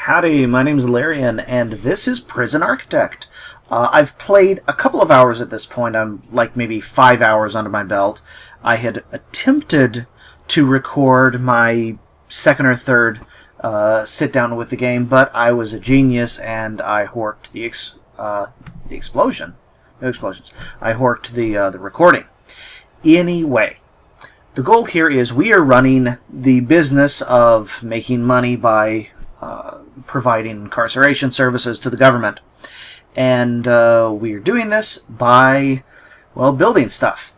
Howdy, my name's Larian, and this is Prison Architect. I've played a couple of hours at this point. I'm like maybe 5 hours under my belt. I had attempted to record my second or third sit-down with the game, but I was a genius, and I horked the explosion. No explosions. I horked the recording. Anyway, the goal here is we are running the business of making money by providing incarceration services to the government. And we are doing this by, well, building stuff.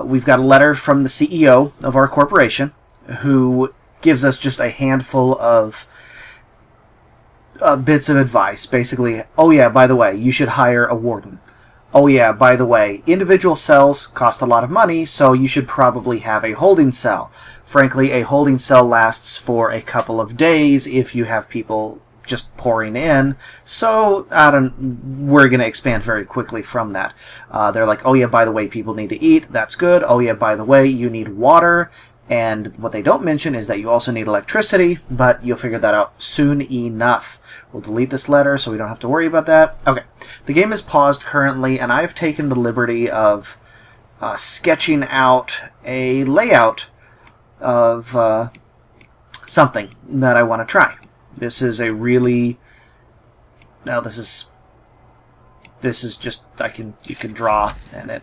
We've got a letter from the CEO of our corporation who gives us just a handful of bits of advice. Basically, oh yeah, by the way, you should hire a warden. Oh yeah, by the way, individual cells cost a lot of money, so you should probably have a holding cell. Frankly, a holding cell lasts for a couple of days if you have people just pouring in, so we're going to expand very quickly from that. They're like, oh yeah, by the way, people need to eat, that's good. Oh yeah, by the way, you need water. And what they don't mention is that you also need electricity, but you'll figure that out soon enough. We'll delete this letter so we don't have to worry about that. Okay, the game is paused currently, and I've taken the liberty of sketching out a layout of something that I want to try. This is a really... Now this is just, you can draw, and it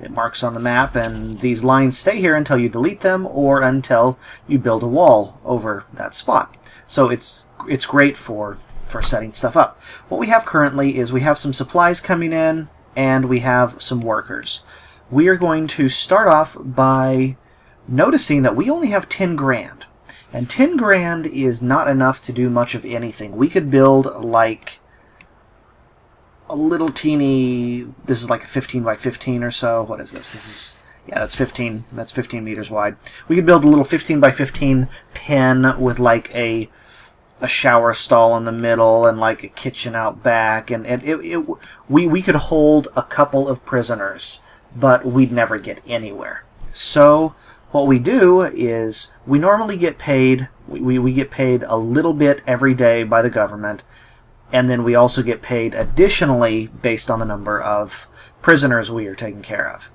marks on the map, and these lines stay here until you delete them or until you build a wall over that spot. So it's great for setting stuff up. What we have currently is we have some supplies coming in, and we have some workers. We are going to start off by noticing that we only have 10 grand. And 10 grand is not enough to do much of anything. We could build like a little teeny, this is like a 15 by 15 or so. What is this? This is, yeah, that's 15 meters wide. We could build a little 15 by 15 pen with like a shower stall in the middle and like a kitchen out back, and we could hold a couple of prisoners, but we'd never get anywhere. So what we do is we normally get paid, we get paid a little bit every day by the government, and then we also get paid additionally based on the number of prisoners we are taking care of.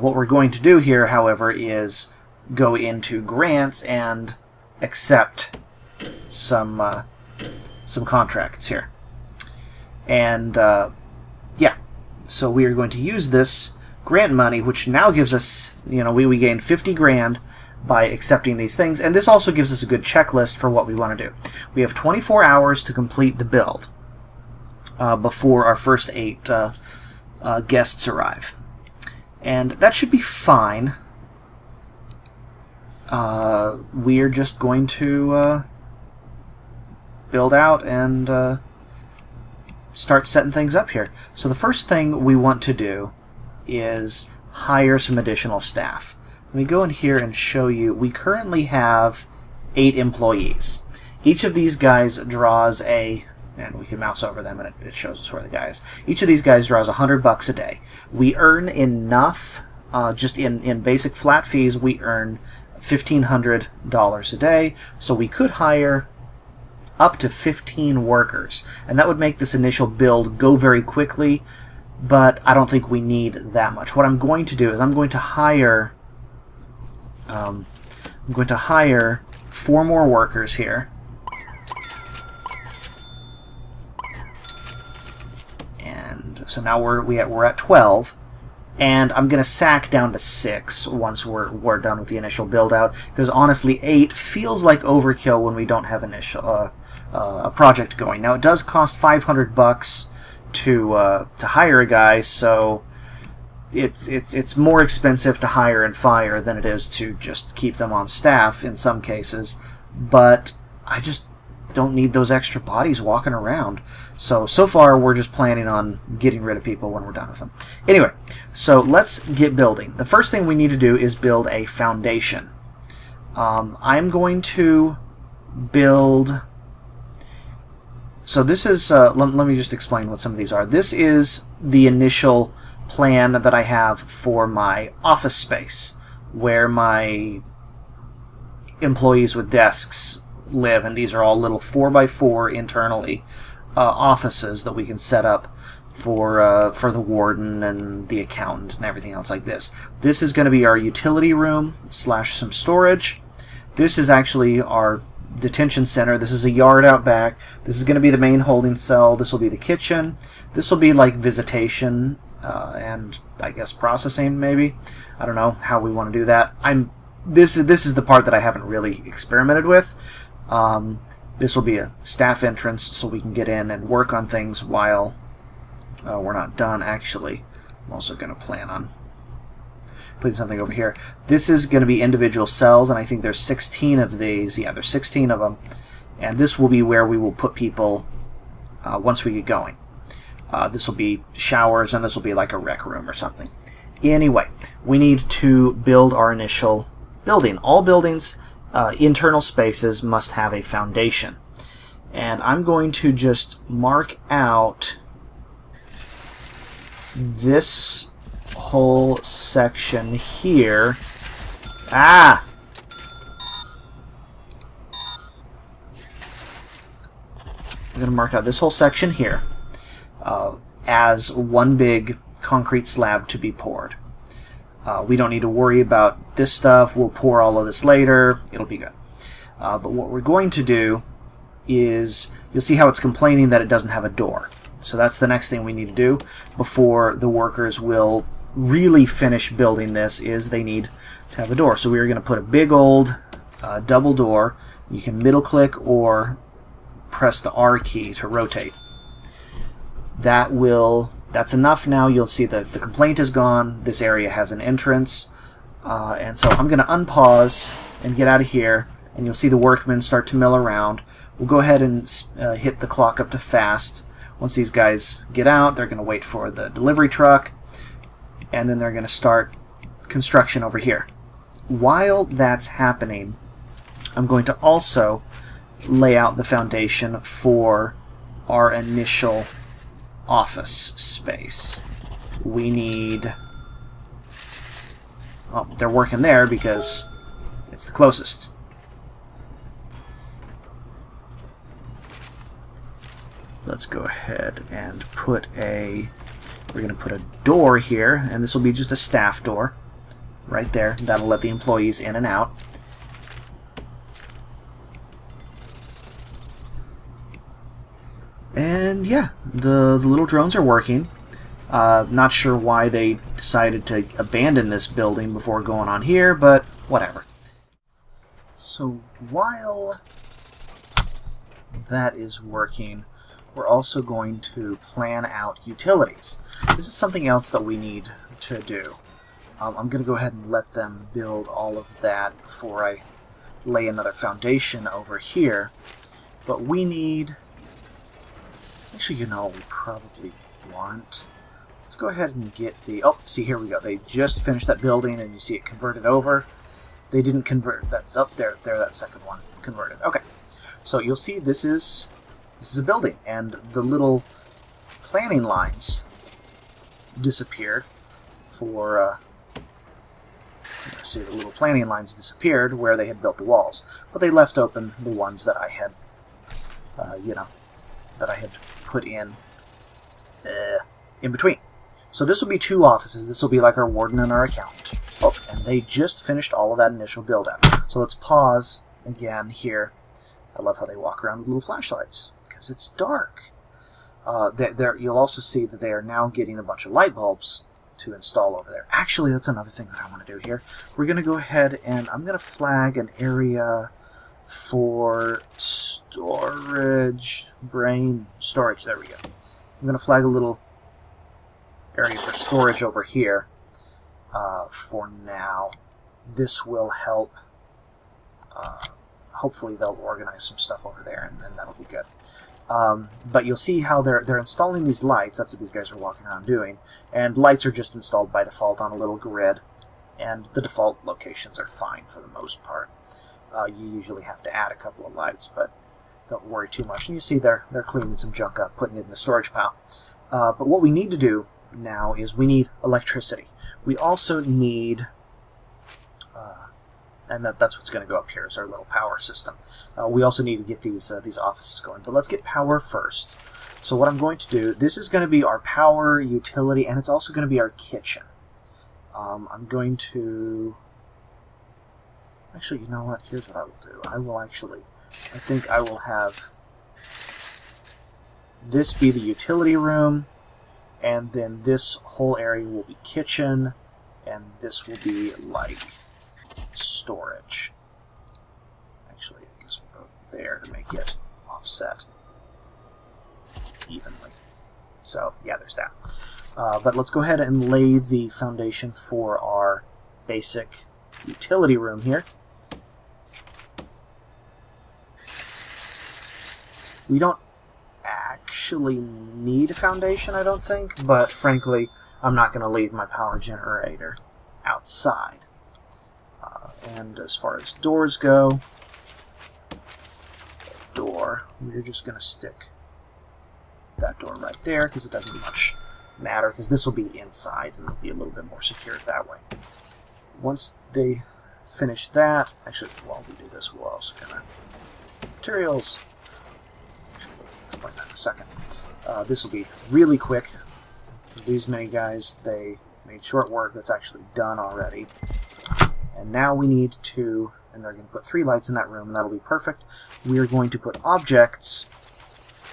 What we're going to do here, however, is go into grants and accept some contracts here. And yeah, so we are going to use this grant money, which now gives us, we gained 50 grand by accepting these things, and this also gives us a good checklist for what we want to do. We have 24 hours to complete the build before our first 8 guests arrive. And that should be fine. We're just going to build out and start setting things up here. So the first thing we want to do is hire some additional staff. Let me go in here and show you. We currently have 8 employees. Each of these guys draws and we can mouse over them and it shows us where the guy is. Each of these guys draws $100 a day. We earn enough, just in basic flat fees, we earn $1,500 a day, so we could hire up to 15 workers, and that would make this initial build go very quickly, but I don't think we need that much. What I'm going to do is I'm going to hire 4 more workers here, and so now we're at 12, and I'm gonna sack down to 6 once we're done with the initial build out, because honestly 8 feels like overkill when we don't have initial a project going. Now it does cost $500 to hire a guy, so it's more expensive to hire and fire than it is to just keep them on staff in some cases, but I just don't need those extra bodies walking around. So far we're just planning on getting rid of people when we're done with them. Anyway, so let's get building. The first thing we need to do is build a foundation. I'm going to build... So this is, let me just explain what some of these are. This is the initial plan that I have for my office space, where my employees with desks live, and these are all little 4x4 internally offices that we can set up for the warden and the accountant and everything else like this. This is going to be our utility room / some storage. This is actually our detention center. This is a yard out back. This is going to be the main holding cell. This will be the kitchen. This will be like visitation and I guess processing, maybe. I don't know how we want to do that. This is the part that I haven't really experimented with. This will be a staff entrance so we can get in and work on things while we're not done, actually. I'm also going to plan on putting something over here. This is going to be individual cells, and I think there's 16 of these. Yeah, there's 16 of them. And this will be where we will put people once we get going. This will be showers, and this will be like a rec room or something. Anyway, we need to build our initial building. All buildings, internal spaces, must have a foundation. And I'm going to just mark out this whole section here. I'm going to mark out this whole section here as one big concrete slab to be poured. We don't need to worry about this stuff. We'll pour all of this later. It'll be good. But what we're going to do is, you'll see how it's complaining that it doesn't have a door. So that's the next thing we need to do before the workers will really finish building this, is they need to have a door. So we're going to put a big old double door. You can middle click or press the R key to rotate. That's enough now. You'll see that the complaint is gone. This area has an entrance. And so I'm going to unpause and get out of here, and you'll see the workmen start to mill around. We'll go ahead and hit the clock up to fast. Once these guys get out, they're going to wait for the delivery truck, and then they're going to start construction over here. While that's happening, I'm going to also lay out the foundation for our initial office space. We need... Oh, they're working there because it's the closest. Let's go ahead and we're going to put a door here, and this will be just a staff door right there. That'll let the employees in and out. And yeah, the little drones are working. Not sure why they decided to abandon this building before going on here, but whatever. So while that is working, we're also going to plan out utilities. This is something else that we need to do. I'm going to go ahead and let them build all of that before I lay another foundation over here. But we need... Actually, you know what we probably want? Let's go ahead and get the... Oh, see, here we go. They just finished that building, and you see it converted over. They didn't convert. That's up there. There, that second one converted. Okay. So you'll see this is a building, and the little planning lines disappeared for... see, the little planning lines disappeared where they had built the walls, but they left open the ones that I had, that I had put in between. So this will be two offices. This will be like our warden and our accountant. Oh, and they just finished all of that initial build-out. So let's pause again here. I love how they walk around with little flashlights, because it's dark. You'll also see that they are now getting a bunch of light bulbs to install over there. Actually, that's another thing that I want to do here. We're going to go ahead and I'm going to flag an area for storage, storage, there we go. I'm going to flag a little area for storage over here for now. This will help. Hopefully they'll organize some stuff over there, and then that'll be good. But you'll see how they're installing these lights. That's what these guys are walking around doing. And lights are just installed by default on a little grid, and the default locations are fine for the most part. You usually have to add a couple of lights, but don't worry too much. And you see they're cleaning some junk up, putting it in the storage pile. But what we need to do now is we need electricity. We also need and that's what's going to go up here is our little power system. We also need to get these offices going, but let's get power first. So what I'm going to do, this is going to be our power utility, and it's also going to be our kitchen. I'm going to... Actually, you know what? Here's what I will do. I think I will have this be the utility room, and then this whole area will be kitchen, and this will be like storage. Actually, I guess we'll go there to make it offset evenly. So, yeah, there's that. But let's go ahead and lay the foundation for our basic utility room here. We don't actually need a foundation, I don't think, but frankly, I'm not going to leave my power generator outside. And as far as doors go, we're just going to stick that door right there because it doesn't much matter, because this will be inside and it'll be a little bit more secure that way. Once they finish that, actually, while we do this, we're also going to materials. Explain that in a second. This will be really quick. These many guys, they made short work. That's actually done already. And now we need to, and they're going to put 3 lights in that room, and that'll be perfect. We are going to put objects.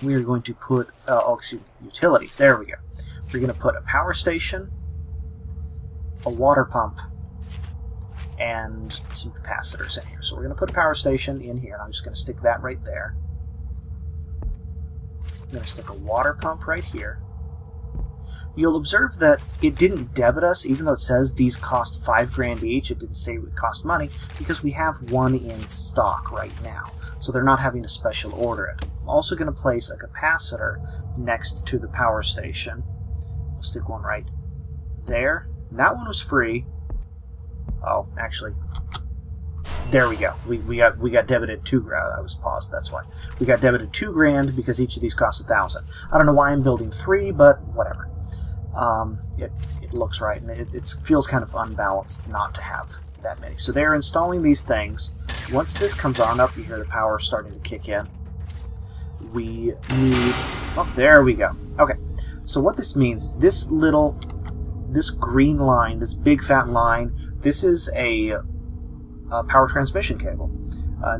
We are going to put, utilities. There we go. We're going to put a power station, a water pump, and some capacitors in here. So we're going to put a power station in here, and I'm just going to stick that right there. I'm going to stick a water pump right here. You'll observe that it didn't debit us, even though it says these cost $5,000 each. It didn't say it would cost money, because we have one in stock right now. So they're not having to special order it. I'm also going to place a capacitor next to the power station. We'll stick one right there. And that one was free. Oh, actually, there we go. We got debited $2,000. I was paused. That's why we got debited $2,000 because each of these costs $1,000. I don't know why I'm building 3, but whatever. It looks right, and it feels kind of unbalanced not to have that many. So they're installing these things. Once this comes on up, you hear the power starting to kick in. We need... Oh, there we go. Okay. So what this means is this green line, this big fat line, this is a power transmission cable.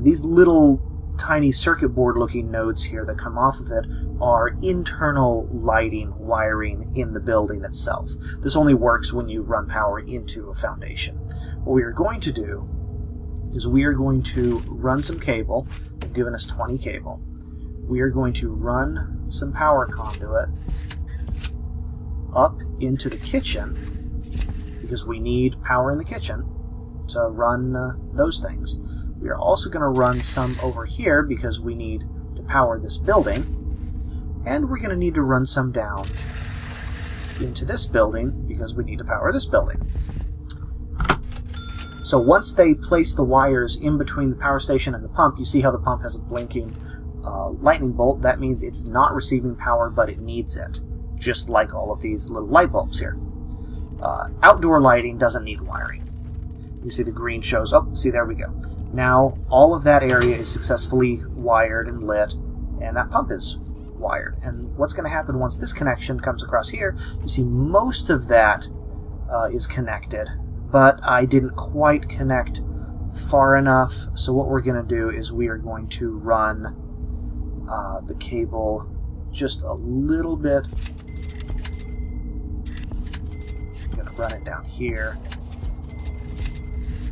These little tiny circuit board looking nodes here that come off of it are internal lighting wiring in the building itself. This only works when you run power into a foundation. What we are going to do is we are going to run some cable. They've given us 20 cable. We are going to run some power conduit up into the kitchen, because we need power in the kitchen to run those things. We are also going to run some over here because we need to power this building, and we're going to need to run some down into this building because we need to power this building. So once they place the wires in between the power station and the pump, you see how the pump has a blinking lightning bolt. That means it's not receiving power, but it needs it, just like all of these little light bulbs here. Outdoor lighting doesn't need wiring. You see the green shows up. See, there we go. Now all of that area is successfully wired and lit, and that pump is wired. And what's going to happen once this connection comes across here, you see most of that is connected, but I didn't quite connect far enough. So what we're going to do is we are going to run the cable just a little bit. I'm going to run it down here.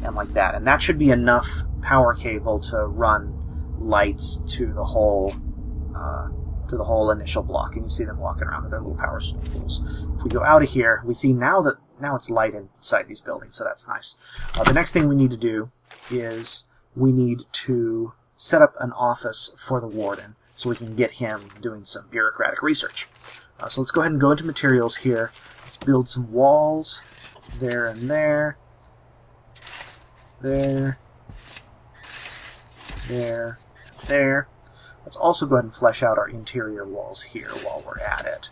And like that. And that should be enough power cable to run lights to the whole initial block. And you see them walking around with their little power tools. If we go out of here, we see now it's light inside these buildings, so that's nice. The next thing we need to do is we need to set up an office for the warden so we can get him doing some bureaucratic research. So let's go ahead and go into materials here. Let's build some walls there and there. There. Let's also go ahead and flesh out our interior walls here while we're at it.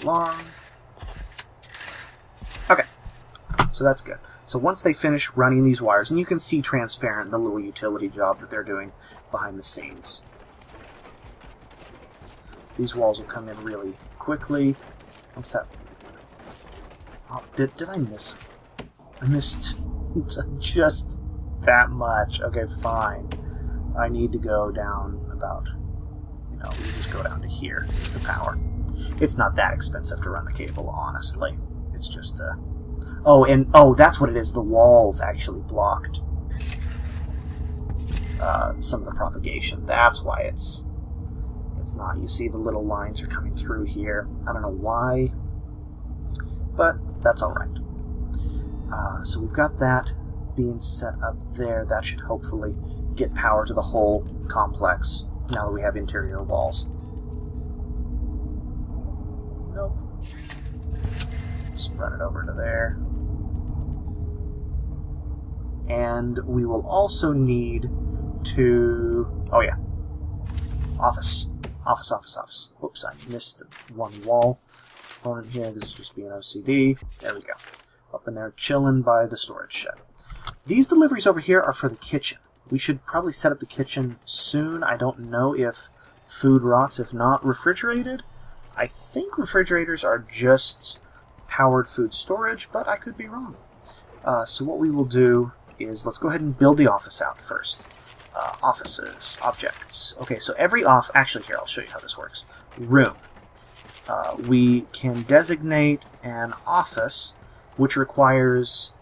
along. Okay, so that's good. So once they finish running these wires, and you can see transparent the little utility job that they're doing behind the scenes. These walls will come in really quickly. What's that? Oh, did I miss? I missed just that much. Okay, fine. I need to go down about, we just go down to here with the power. It's not that expensive to run the cable, honestly. It's just, oh, that's what it is. The walls actually blocked some of the propagation. That's why it's not. You see the little lines are coming through here. I don't know why, but that's all right. So we've got that being set up there. That should hopefully get power to the whole complex now that we have interior walls. Nope. Let's run it over to there. And we will also need to... oh yeah. Office. Office. Whoops, I missed one wall component here. This is just being OCD. There we go. Up in there, chilling by the storage shed. These deliveries over here are for the kitchen. We should probably set up the kitchen soon. I don't know if food rots, if not refrigerated. I think refrigerators are just powered food storage, but I could be wrong. So what we will do is, let's go ahead and build the office out first. Offices, objects. Okay, so every actually here, I'll show you how this works. Room. We can designate an office which requires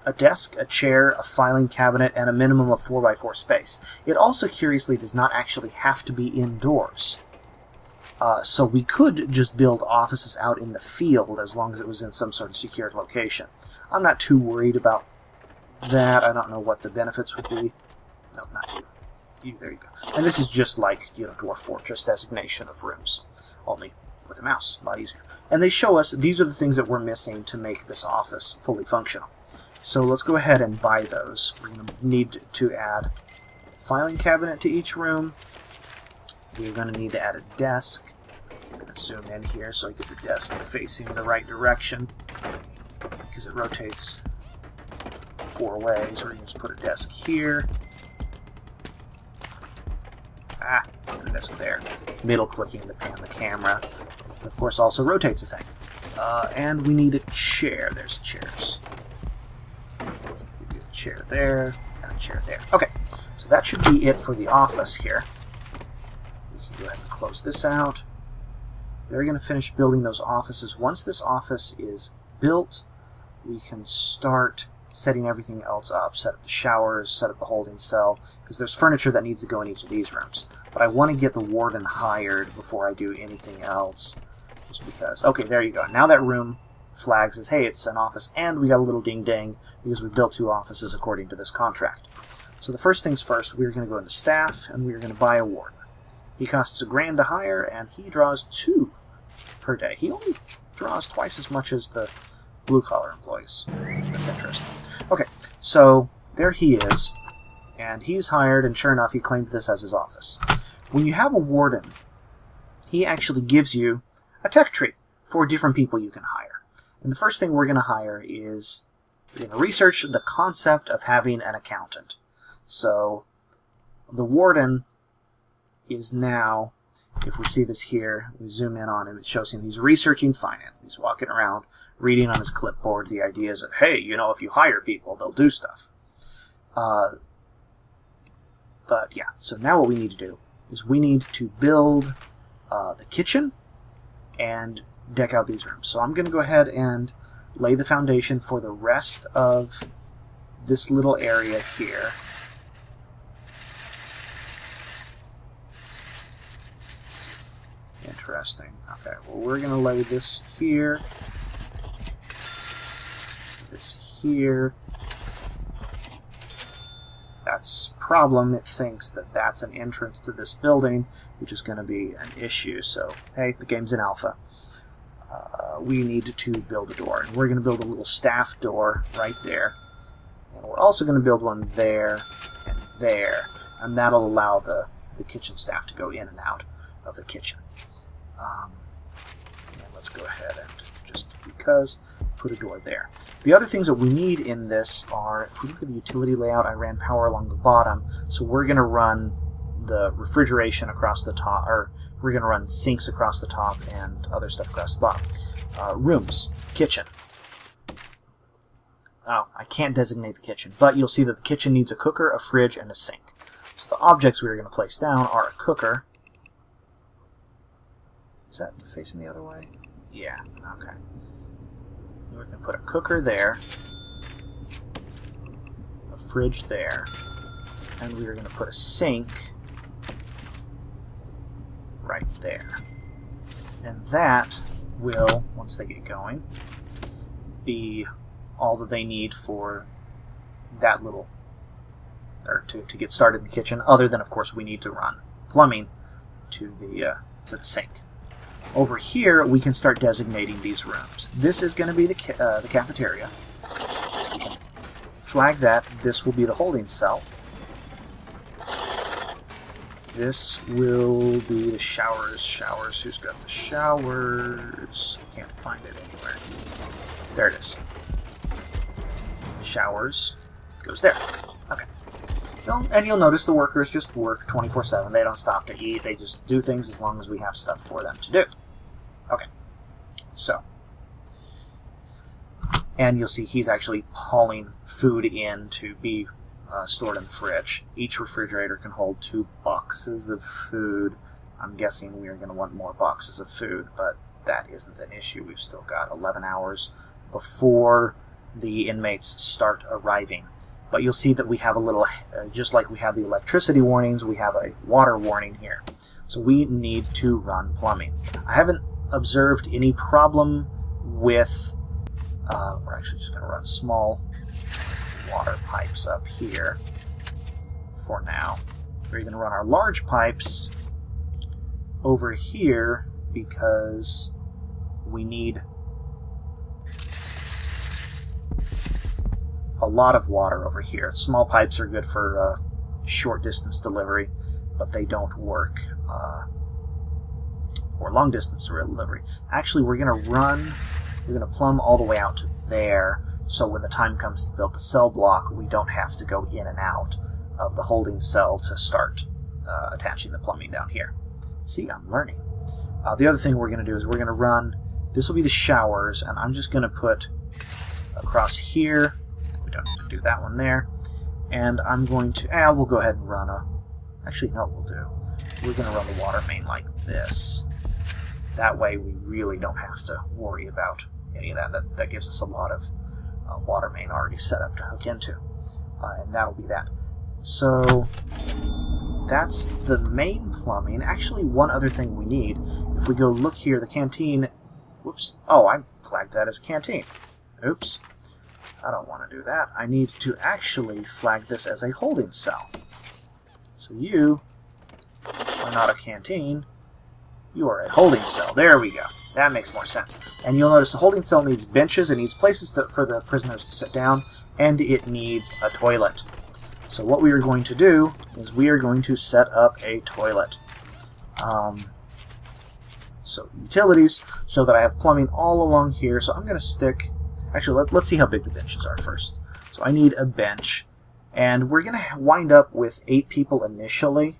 a desk, a chair, a filing cabinet, and a minimum of 4x4 space. It also, curiously, does not actually have to be indoors. So we could just build offices out in the field as long as it was in some sort of secured location. I'm not too worried about that. I don't know what the benefits would be. No, not you. There you go. And this is just like, Dwarf Fortress designation of rooms, only with a mouse, a lot easier. And they show us these are the things that we're missing to make this office fully functional. So let's go ahead and buy those. We're going to need to add a filing cabinet to each room. We're going to need to add a desk. I'm going to zoom in here so I get the desk facing the right direction, because it rotates 4 ways. We're going to just put a desk here. Put a desk there. Middle clicking to pan the camera. Of course, also rotates a thing. And we need a chair. There's chairs. A chair there, and a chair there. Okay, so that should be it for the office here. We can go ahead and close this out. They're going to finish building those offices. Once this office is built, we can start setting everything else up. Set up the showers, set up the holding cell, because there's furniture that needs to go in each of these rooms. But I want to get the warden hired before I do anything else. Just because... okay, there you go. Now that room flags as, hey, it's an office, and we got a little ding-dang because we built 2 offices according to this contract. So the first things first, we're going to go into staff, and we're going to buy a warden. He costs $1,000 to hire, and he draws 2 per day. He only draws twice as much as the blue-collar employees. That's interesting. Okay, so there he is, and he's hired, and sure enough, he claimed this as his office. When you have a warden, he actually gives you a tech tree for different people you can hire. And the first thing we're going to hire is, we're going to research the concept of having an accountant. So the warden is now, if we see this here, we zoom in on him, it shows him he's researching finance. He's walking around, reading on his clipboard the ideas of, hey, if you hire people, they'll do stuff. But yeah, so now what we need to do is we need to build the kitchen and deck out these rooms. So I'm going to go ahead and lay the foundation for the rest of this little area here. Interesting. Okay, well, we're going to lay this here, this here. That's problem. It thinks that that's an entrance to this building, which is going to be an issue. So, hey, the game's in alpha. We need to build a door. And we're going to build a little staff door right there. And we're also going to build one there and there. And that'll allow the kitchen staff to go in and out of the kitchen. And let's go ahead and just because put a door there. The other things that we need in this are, if we look at the utility layout, I ran power along the bottom, so we're going to run the refrigeration across the top, or we're going to run sinks across the top and other stuff across the bottom. Rooms, kitchen. Oh, I can't designate the kitchen, but you'll see that the kitchen needs a cooker, a fridge, and a sink. So the objects we're going to place down are a cooker. Is that facing the other way? Yeah, okay. We're going to put a cooker there, a fridge there, and we're going to put a sink right there. And that will, once they get going, be all that they need for that little, or to get started in the kitchen, other than, of course, we need to run plumbing to the sink. Over here, we can start designating these rooms. This is going to be the cafeteria. So we can flag that. This will be the holding cell. This will be the showers. Showers. Who's got the showers? I can't find it anywhere. There it is. Showers goes there. Okay. And you'll notice the workers just work 24/7. They don't stop to eat. They just do things as long as we have stuff for them to do. Okay. So. And you'll see he's actually hauling food in to be stored in the fridge. Each refrigerator can hold 2 boxes of food. I'm guessing we are going to want more boxes of food, but that isn't an issue. We've still got 11 hours before the inmates start arriving. But you'll see that we have a little, just like we have the electricity warnings, we have a water warning here. So we need to run plumbing. I haven't observed any problem with, we're actually just going to run small water pipes up here for now. We're going to run our large pipes over here because we need a lot of water over here. Small pipes are good for short distance delivery, but they don't work for long distance delivery. Actually, we're going to plumb all the way out to there, so when the time comes to build the cell block, we don't have to go in and out of the holding cell to start attaching the plumbing down here. See, I'm learning. The other thing we're going to do is we're going to run, this will be the showers, and I'm just going to put across here. We don't need to do that one there. And I'm going to, we'll go ahead and run a, actually, no, we'll do. We're going to run the water main like this. That way we really don't have to worry about any of that. That gives us a lot of water main already set up to hook into. And that'll be that. So that's the main plumbing. Actually, one other thing we need, if we go look here, the canteen, whoops, oh, I flagged that as canteen. Oops. I don't want to do that. I need to actually flag this as a holding cell. So you are not a canteen, you are a holding cell. There we go. That makes more sense. And you'll notice the holding cell needs benches, it needs places for the prisoners to sit down, and it needs a toilet. So what we are going to do is we are going to set up a toilet. So utilities, so that I have plumbing all along here. So I'm going to stick, actually let's see how big the benches are first. So I need a bench, and we're going to wind up with 8 people initially.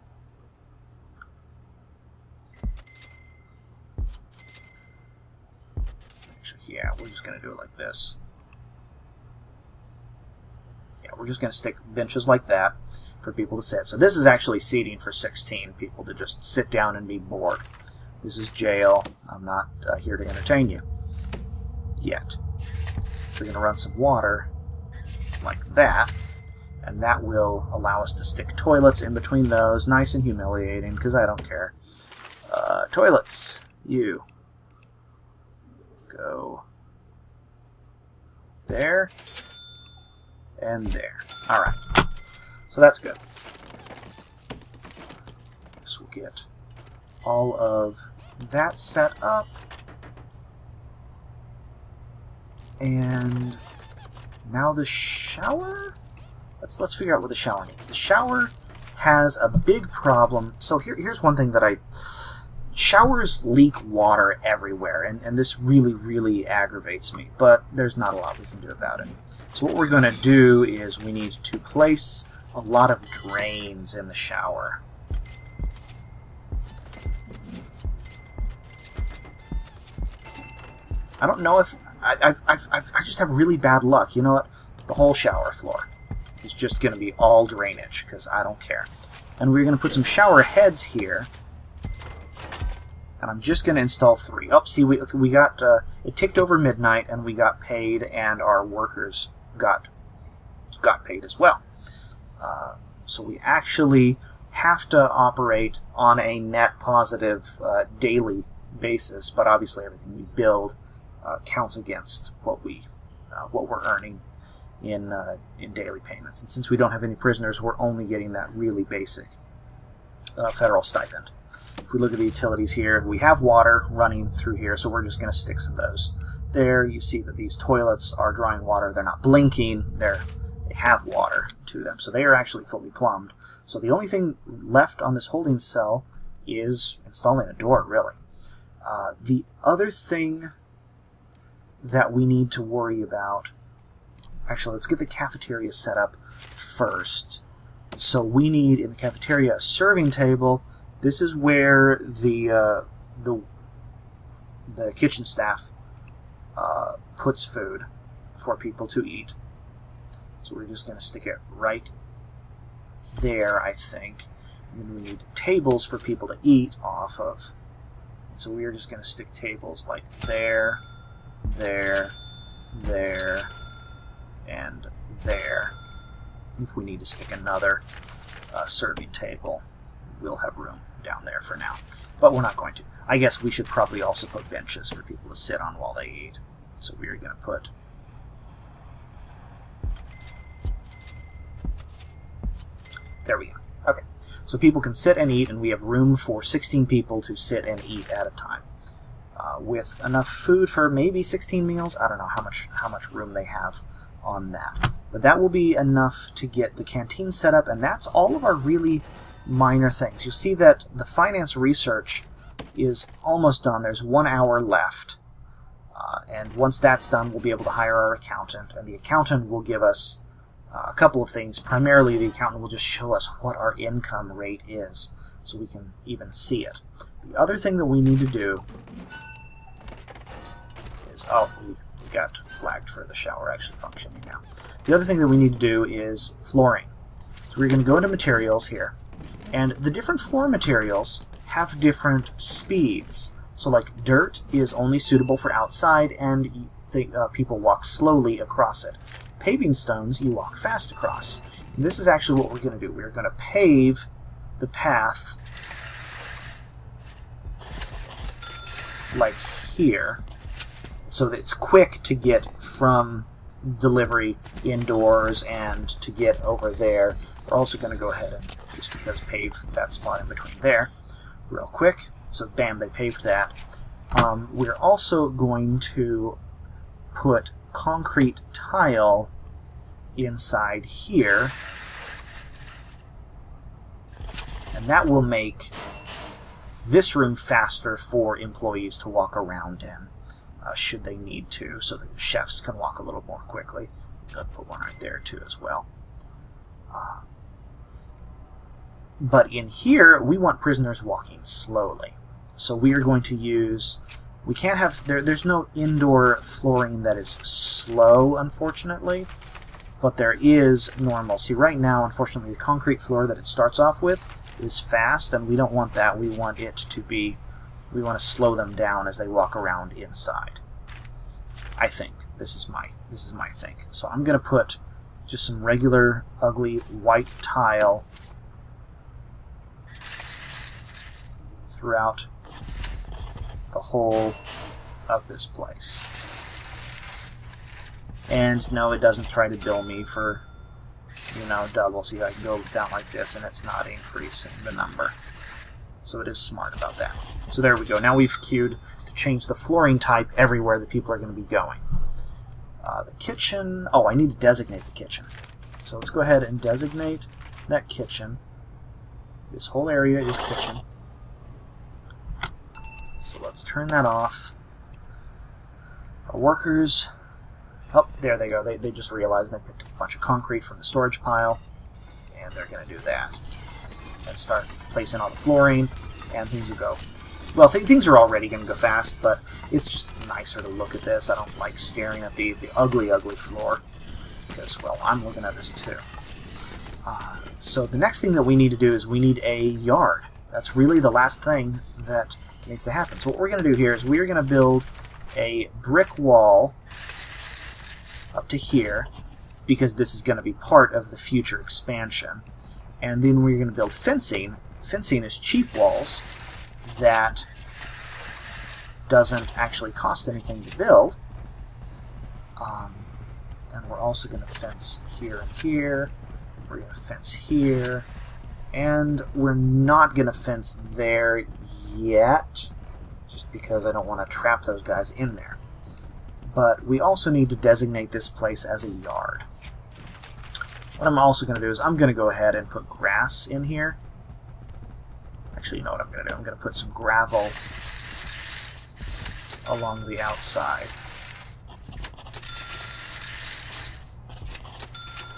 Actually, yeah, we're just going to do it like this. Yeah, we're just going to stick benches like that for people to sit. So this is actually seating for 16 people to just sit down and be bored. This is jail. I'm not here to entertain you yet. We're going to run some water like that, and that will allow us to stick toilets in between those. Nice and humiliating, because I don't care. Toilets, you go there and there. Alright, so that's good. This will get all of that set up. And now the shower? Let's figure out what the shower needs. The shower has a big problem. So here's one thing that I showers leak water everywhere, and this really, really aggravates me, but there's not a lot we can do about it. So what we're going to do is we need to place a lot of drains in the shower. I don't know if... I just have really bad luck. You know what? The whole shower floor is just going to be all drainage, because I don't care. And we're going to put some shower heads here. And I'm just going to install 3. Oh, see, we got... it ticked over midnight, and we got paid, and our workers got paid as well. So we actually have to operate on a net positive daily basis, but obviously everything we build counts against what we're earning in daily payments. And since we don't have any prisoners, we're only getting that really basic federal stipend. If we look at the utilities here, we have water running through here, so we're just going to stick some of those. There you see that these toilets are drawing water. They're not blinking. They have water to them, so they are actually fully plumbed. So the only thing left on this holding cell is installing a door, really. The other thing that we need to worry about... Actually, let's get the cafeteria set up first. So we need, in the cafeteria, a serving table. This is where the kitchen staff puts food for people to eat. So we're just going to stick it right there, I think. And then we need tables for people to eat off of. So we're just going to stick tables like there, there, there, and there. If we need to stick another serving table, we'll have room down there for now. But we're not going to. I guess we should probably also put benches for people to sit on while they eat. So we're going to put... There we go. Okay. So people can sit and eat, and we have room for 16 people to sit and eat at a time. With enough food for maybe 16 meals. I don't know how much room they have on that. But that will be enough to get the canteen set up, and that's all of our really minor things. You'll see that the finance research is almost done. There's 1 hour left. And once that's done, we'll be able to hire our accountant, and the accountant will give us a couple of things. Primarily, the accountant will just show us what our income rate is, so we can even see it. The other thing that we need to do is... Oh, we got flagged for the shower actually functioning now. The other thing that we need to do is flooring. So we're going to go into materials here, and the different floor materials have different speeds. So like dirt is only suitable for outside, and people walk slowly across it. Paving stones, you walk fast across. And this is actually what we're going to do. We're going to pave the path like here, so that it's quick to get from delivery indoors and to get over there. We're also going to go ahead and, just because, pave that spot in between there real quick. So bam, they paved that. We're also going to put concrete tile inside here, and that will make this room faster for employees to walk around in, should they need to, so the chefs can walk a little more quickly. I'll put one right there too as well. But in here, we want prisoners walking slowly. So we are going to use... We can't have... There's no indoor flooring that is slow, unfortunately. But there is normal. See, right now, unfortunately, the concrete floor that it starts off with is fast, and we don't want that. We want it to be... We want to slow them down as they walk around inside. I think. This is my think. So I'm going to put just some regular, ugly, white tile throughout the whole of this place. And no, it doesn't try to bill me for, double. See, I can go down like this and it's not increasing the number. So it is smart about that. So there we go. Now we've queued to change the flooring type everywhere that people are going to be going. The kitchen... Oh, I need to designate the kitchen. So let's go ahead and designate that kitchen. This whole area is kitchen. So let's turn that off. Our workers... Oh, there they go. They just realized they picked up a bunch of concrete from the storage pile, and they're going to do that. And start placing all the flooring, and things will go... Well, things are already going to go fast, but it's just nicer to look at this. I don't like staring at the ugly, ugly floor, because, well, I'm looking at this too. So the next thing that we need to do is we need a yard. That's really the last thing that needs to happen. So what we're going to do here is we're going to build a brick wall up to here, because this is going to be part of the future expansion. And then we're going to build fencing. Fencing is cheap walls that doesn't actually cost anything to build. And we're also going to fence here and here. We're going to fence here. And we're not going to fence there yet, just because I don't want to trap those guys in there. But we also need to designate this place as a yard. What I'm also going to do is I'm going to go ahead and put grass in here. Actually, you know what I'm going to do? I'm going to put some gravel along the outside.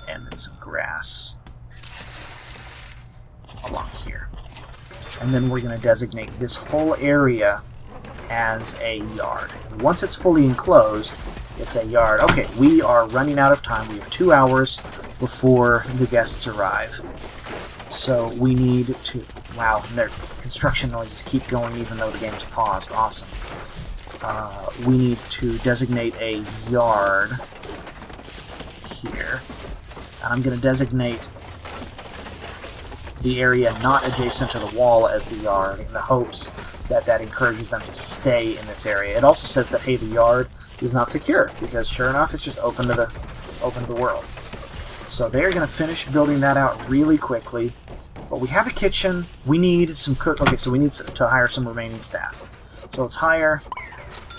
And then some grass along here. And then we're going to designate this whole area as a yard. And once it's fully enclosed, it's a yard. Okay, we are running out of time. We have 2 hours before the guests arrive. So we need to... Wow, their construction noises keep going even though the game is paused. Awesome. We need to designate a yard here. And I'm going to designate the area not adjacent to the wall as the yard in the hopes that that encourages them to stay in this area. It also says that, hey, the yard is not secure, because sure enough, it's just open to the world. So they're going to finish building that out really quickly. But we have a kitchen. We need some cook. Okay, so we need to hire some remaining staff. So let's hire...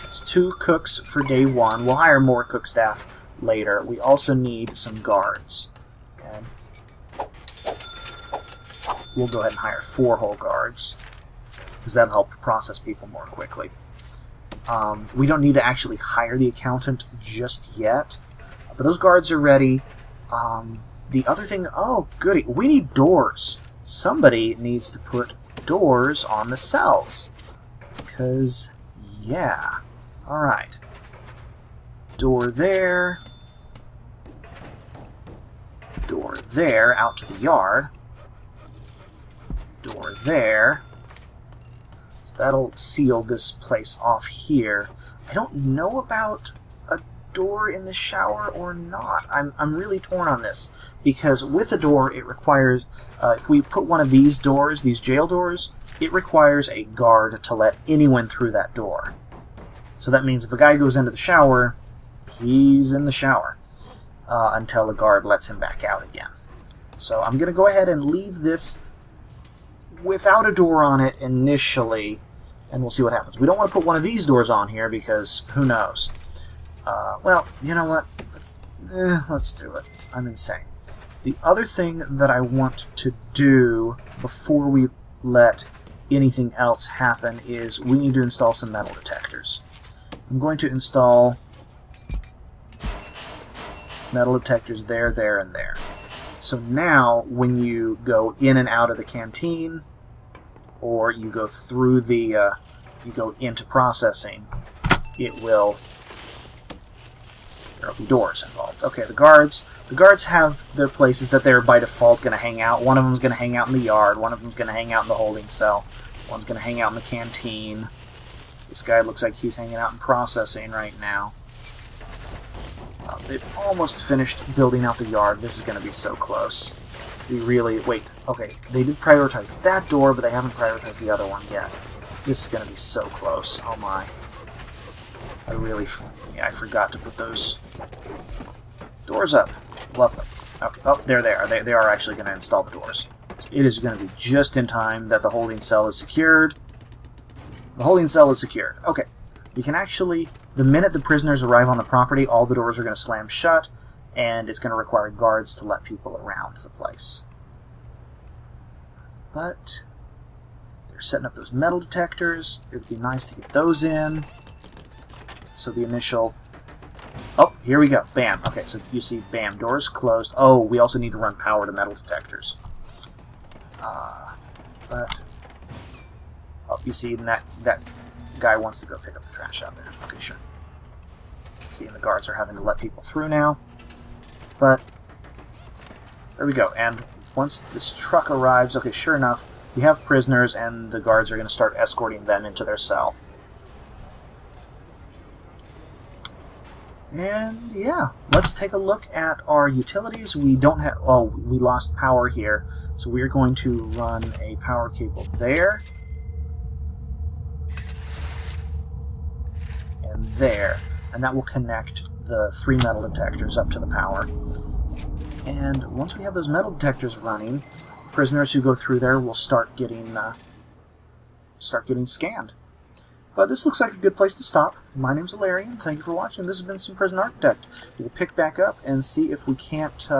It's 2 cooks for day 1. We'll hire more cook staff later. We also need some guards. And we'll go ahead and hire 4 whole guards, because that'll help process people more quickly. We don't need to actually hire the accountant just yet, but those guards are ready. The other thing, oh goody, we need doors. Somebody needs to put doors on the cells, because, yeah. Alright. Door there. Door there, out to the yard. Door there. So that'll seal this place off here. I don't know about a door in the shower or not. I'm really torn on this, because with a door it requires, if we put one of these doors, these jail doors, it requires a guard to let anyone through that door. So that means if a guy goes into the shower, he's in the shower until a guard lets him back out again. So I'm going to go ahead and leave this without a door on it initially, and we'll see what happens. We don't want to put one of these doors on here because who knows. Well, you know what? Let's do it. I'm insane. The other thing that I want to do before we let anything else happen is we need to install some metal detectors. I'm going to install metal detectors there, there, and there. So now, when you go in and out of the canteen, or you go through the, you go into processing, there'll be doors involved. Okay, the guards have their places that they're by default going to hang out. One of them's going to hang out in the yard, one of them's going to hang out in the holding cell, one's going to hang out in the canteen. This guy looks like he's hanging out in processing right now. They've almost finished building out the yard. This is going to be so close. We really... Wait, okay. They did prioritize that door, but they haven't prioritized the other one yet. This is going to be so close. Oh my. I really... Yeah, I forgot to put those doors up. Lovely. Okay. Oh, there they are. They are actually going to install the doors. It is going to be just in time that the holding cell is secured. The holding cell is secured. Okay. We can actually... The minute the prisoners arrive on the property, all the doors are going to slam shut, and it's going to require guards to let people around the place. But They're setting up those metal detectors. It would be nice to get those in. So the initial... Oh, here we go. Bam. Okay, so you see, bam, doors closed. Oh, we also need to run power to metal detectors. But... Oh, you see, that guy wants to go pick up the trash out there. Okay, sure. See, and the guards are having to let people through now. But... There we go. And once this truck arrives, okay, sure enough, we have prisoners, and the guards are going to start escorting them into their cell. And yeah, let's take a look at our utilities. We don't have... Oh, we lost power here, so we're going to run a power cable there. And there. And that will connect the 3 metal detectors up to the power. And once we have those metal detectors running, prisoners who go through there will start getting scanned. But this looks like a good place to stop. My name's Alarian. Thank you for watching. This has been Some Prison Architect. We'll pick back up and see if we can't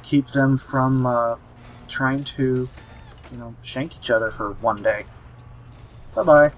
keep them from trying to, shank each other for one day. Bye-bye.